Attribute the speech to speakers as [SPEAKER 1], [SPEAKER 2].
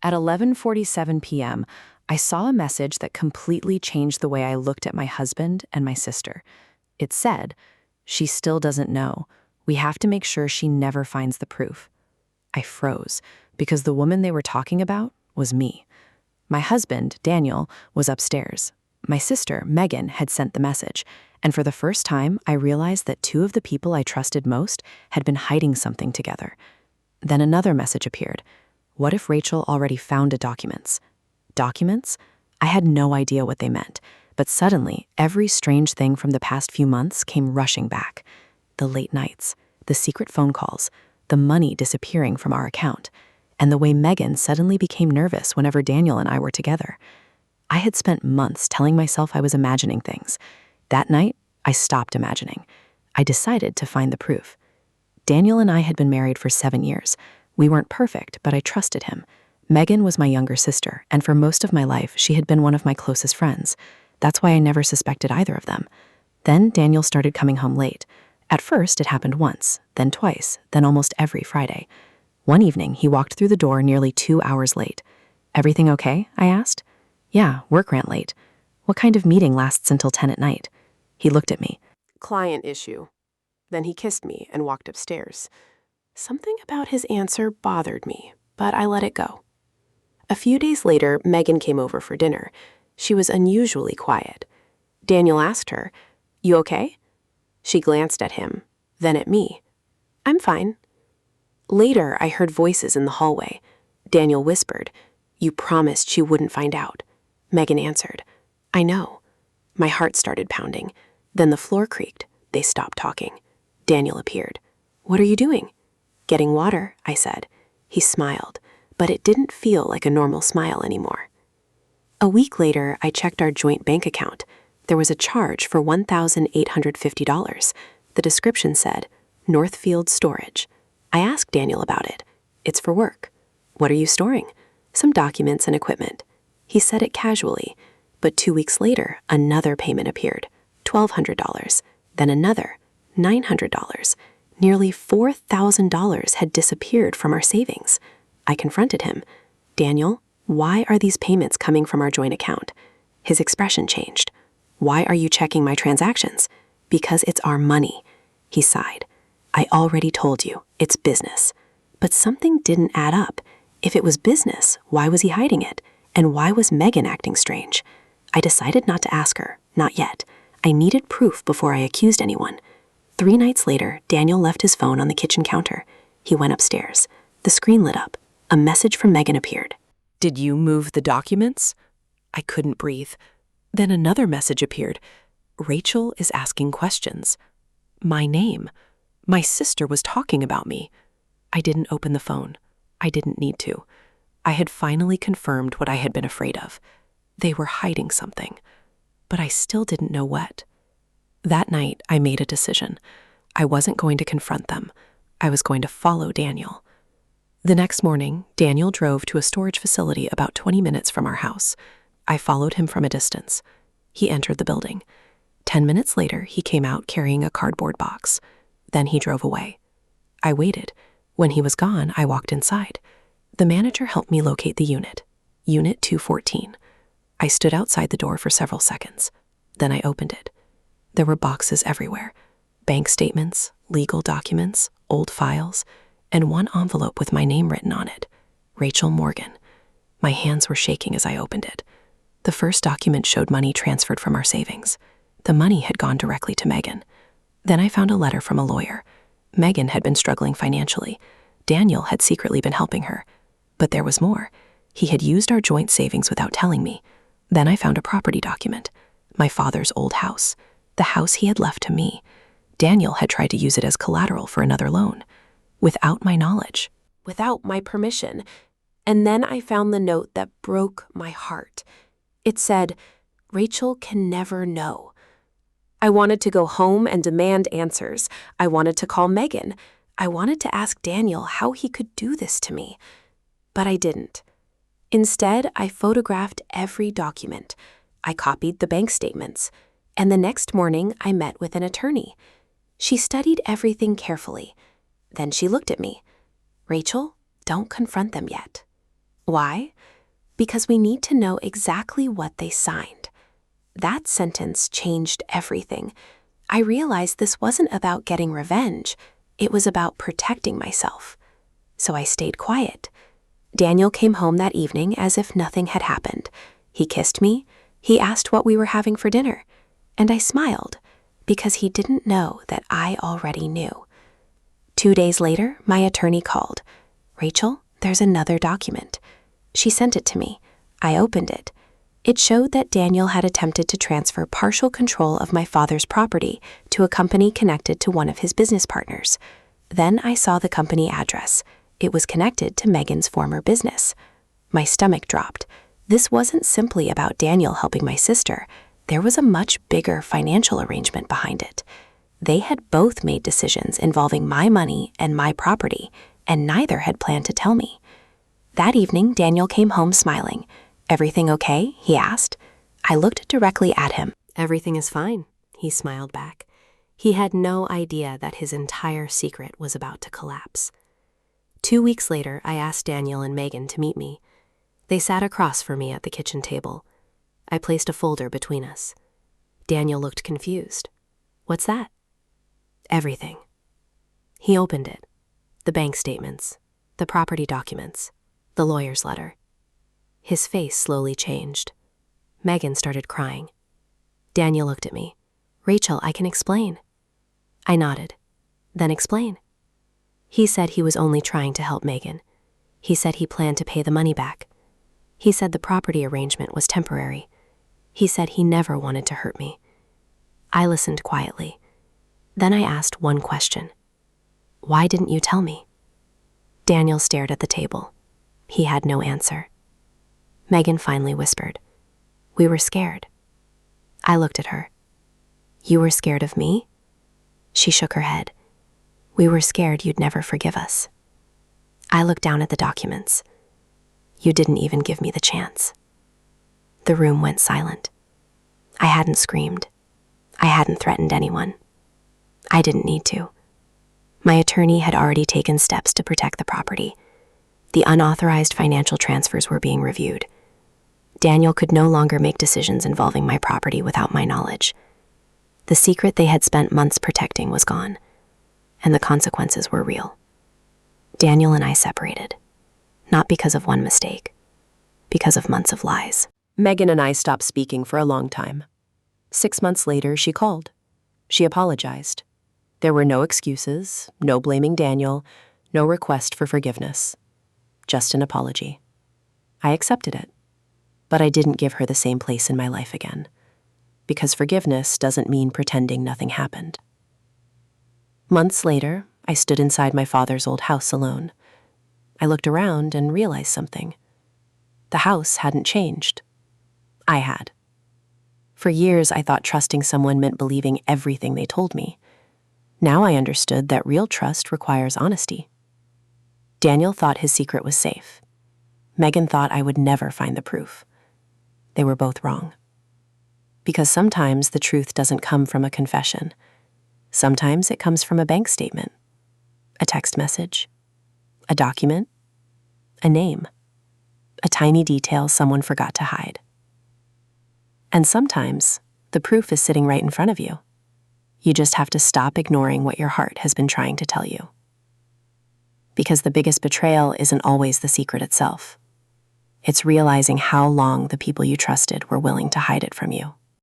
[SPEAKER 1] At 11:47 p.m., I saw a message that completely changed the way I looked at my husband and my sister. It said, "She still doesn't know. We have to make sure she never finds the proof." I froze, because the woman they were talking about was me. My husband, Daniel, was upstairs. My sister, Megan, had sent the message, and for the first time, I realized that two of the people I trusted most had been hiding something together. Then another message appeared. What if Rachel already found the documents? Documents? I had no idea what they meant, but suddenly, every strange thing from the past few months came rushing back. The late nights, the secret phone calls, the money disappearing from our account, and the way Megan suddenly became nervous whenever Daniel and I were together. I had spent months telling myself I was imagining things. That night, I stopped imagining. I decided to find the proof. Daniel and I had been married for 7 years. We weren't perfect, but I trusted him. Megan was my younger sister, and for most of my life, she had been one of my closest friends. That's why I never suspected either of them. Then Daniel started coming home late. At first, it happened once, then twice, then almost every Friday. One evening, he walked through the door nearly 2 hours late. "Everything okay?" I asked. "Yeah, work ran late." "What kind of meeting lasts until 10 at night?" He looked at me.
[SPEAKER 2] "Client issue." Then he kissed me and walked upstairs. Something about his answer bothered me, but I let it go. A few days later, Megan came over for dinner. She was unusually quiet. Daniel asked her, "You okay?" She glanced at him, then at me. "I'm fine." Later, I heard voices in the hallway. Daniel whispered, "You promised she wouldn't find out." Megan answered, "I know." My heart started pounding. Then the floor creaked. They stopped talking. Daniel appeared. "What are you doing?" "Getting water," I said. He smiled, but it didn't feel like a normal smile anymore. A week later, I checked our joint bank account. There was a charge for $1,850. The description said, Northfield Storage. I asked Daniel about it. "It's for work." "What are you storing?" "Some documents and equipment." He said it casually, but 2 weeks later, another payment appeared, $1,200, then another, $900. Nearly $4,000 had disappeared from our savings. I confronted him. "Daniel, why are these payments coming from our joint account?" His expression changed. "Why are you checking my transactions?" "Because it's our money." He sighed. "I already told you, it's business." But something didn't add up. If it was business, why was he hiding it? And why was Megan acting strange? I decided not to ask her, not yet. I needed proof before I accused anyone. 3 nights later, Daniel left his phone on the kitchen counter. He went upstairs. The screen lit up. A message from Megan appeared. "Did you move the documents?" I couldn't breathe. Then another message appeared. "Rachel is asking questions." My name. My sister was talking about me. I didn't open the phone. I didn't need to. I had finally confirmed what I had been afraid of. They were hiding something, but I still didn't know what. That night, I made a decision. I wasn't going to confront them. I was going to follow Daniel. The next morning, Daniel drove to a storage facility about 20 minutes from our house. I followed him from a distance. He entered the building. 10 minutes later, he came out carrying a cardboard box. Then he drove away. I waited. When he was gone, I walked inside. The manager helped me locate the unit, Unit 214. I stood outside the door for several seconds. Then I opened it. There were boxes everywhere. Bank statements, legal documents, old files, and one envelope with my name written on it, Rachel Morgan. My hands were shaking as I opened it. The first document showed money transferred from our savings. The money had gone directly to Megan. Then I found a letter from a lawyer. Megan had been struggling financially. Daniel had secretly been helping her. But there was more. He had used our joint savings without telling me. Then I found a property document, my father's old house, the house he had left to me. Daniel had tried to use it as collateral for another loan, without my knowledge, without my permission. And then I found the note that broke my heart. It said, "Rachel can never know." I wanted to go home and demand answers. I wanted to call Megan. I wanted to ask Daniel how he could do this to me. But I didn't. Instead, I photographed every document. I copied the bank statements. And the next morning, I met with an attorney. She studied everything carefully. Then she looked at me. "Rachel, don't confront them yet." Why? Because we need to know exactly what they signed. That sentence changed everything. I realized this wasn't about getting revenge. It was about protecting myself. So I stayed quiet. Daniel came home that evening as if nothing had happened. He kissed me. He asked what we were having for dinner. And I smiled, because he didn't know that I already knew. 2 days later, my attorney called. "Rachel, there's another document." She sent it to me. I opened it. It showed that Daniel had attempted to transfer partial control of my father's property to a company connected to one of his business partners. Then I saw the company address. It was connected to Megan's former business. My stomach dropped. This wasn't simply about Daniel helping my sister. There was a much bigger financial arrangement behind it. They had both made decisions involving my money and my property, and neither had planned to tell me. That evening, Daniel came home smiling. "Everything okay?" he asked. I looked directly at him. "Everything is fine," he smiled back. He had no idea that his entire secret was about to collapse. 2 weeks later, I asked Daniel and Megan to meet me. They sat across from me at the kitchen table. I placed a folder between us. Daniel looked confused. "What's that?" "Everything." He opened it. The bank statements, the property documents, the lawyer's letter. His face slowly changed. Megan started crying. Daniel looked at me. "Rachel, I can explain." I nodded. "Then explain." He said he was only trying to help Megan. He said he planned to pay the money back. He said the property arrangement was temporary. He said he never wanted to hurt me. I listened quietly. Then I asked one question. "Why didn't you tell me?" Daniel stared at the table. He had no answer. Megan finally whispered, "We were scared." I looked at her. "You were scared of me?" She shook her head. "We were scared you'd never forgive us." I looked down at the documents. "You didn't even give me the chance." The room went silent. I hadn't screamed. I hadn't threatened anyone. I didn't need to. My attorney had already taken steps to protect the property. The unauthorized financial transfers were being reviewed. Daniel could no longer make decisions involving my property without my knowledge. The secret they had spent months protecting was gone, and the consequences were real. Daniel and I separated, not because of one mistake, because of months of lies.
[SPEAKER 1] Megan and I stopped speaking for a long time. 6 months later, she called. She apologized. There were no excuses, no blaming Daniel, no request for forgiveness. Just an apology. I accepted it. But I didn't give her the same place in my life again, because forgiveness doesn't mean pretending nothing happened. Months later, I stood inside my father's old house alone. I looked around and realized something. The house hadn't changed. I had. For years, I thought trusting someone meant believing everything they told me. Now I understood that real trust requires honesty. Daniel thought his secret was safe. Megan thought I would never find the proof. They were both wrong. Because sometimes the truth doesn't come from a confession. Sometimes it comes from a bank statement, a text message, a document, a name, a tiny detail someone forgot to hide. And sometimes the proof is sitting right in front of you. You just have to stop ignoring what your heart has been trying to tell you. Because the biggest betrayal isn't always the secret itself. It's realizing how long the people you trusted were willing to hide it from you.